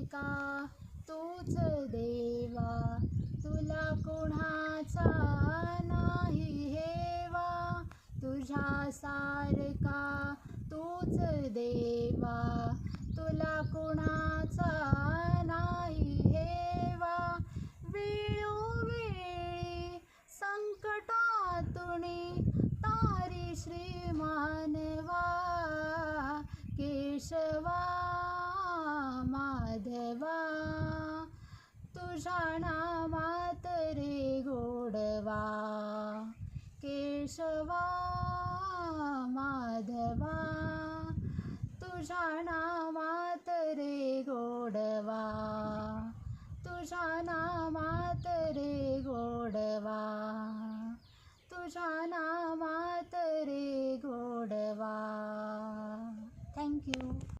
सारखा तूच देवा, तुला कुणाचा नाही हेवा, तुझ्या सारखा तूच देवा, तुला कुणाचा नाही हेवा. वेळोवेळी संकटातुनी तारी श्री मानवा, केशवा माधवा, तुझ्या नामात रे गोडवा, केशवा माधवा, तुझ्या नामात रे गोडवा, तुझ्या नामात रे गोडवा, तुझ्या नामात रे गोडवा. थँक्यू.